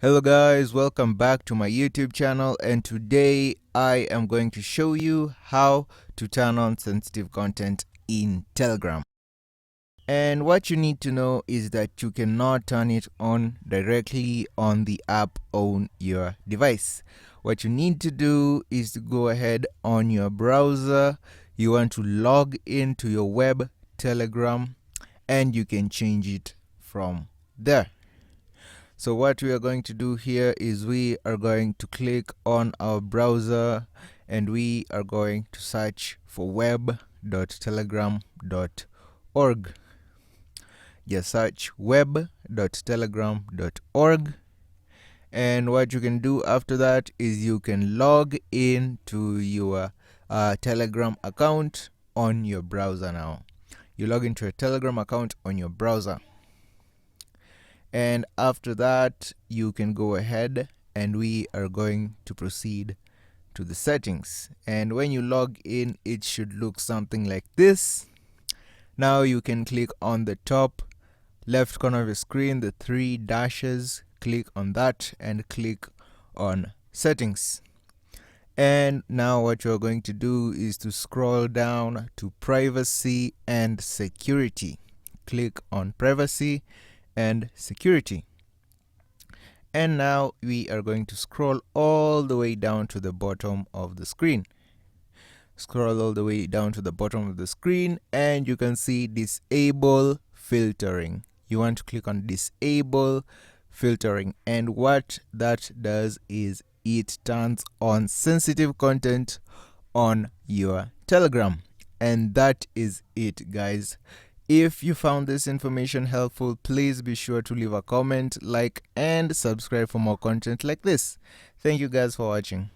Hello guys, welcome back to my YouTube channel, and today I am going to show you how to turn on sensitive content in Telegram. And what you need to know is that you cannot turn it on directly on the app on your device. What you need to do is to go ahead on your browser. You want to log into your web Telegram and you can change it from there. So what we are going to do here is we are going to click on our browser and we are going to search for web.telegram.org. Just search web.telegram.org, and what you can do after that is you can log in to your Telegram account on your browser. Now you log into a Telegram account on your browser, and after that you can go ahead and we are going to proceed to the settings. And when you log in, it should look something like this. Now you can click on the top left corner of your screen, the three dashes, click on that and click on settings. And now what you're going to do is to scroll down to privacy and security. Click on privacy and security. And now we are going to scroll all the way down to the bottom of the screen. Scroll all the way down to the bottom of the screen and you can see disable filtering. You want to click on disable filtering, and what that does is it turns on sensitive content on your Telegram. And that is it, guys. If you found this information helpful, please be sure to leave a comment, like, and subscribe for more content like this. Thank you guys for watching.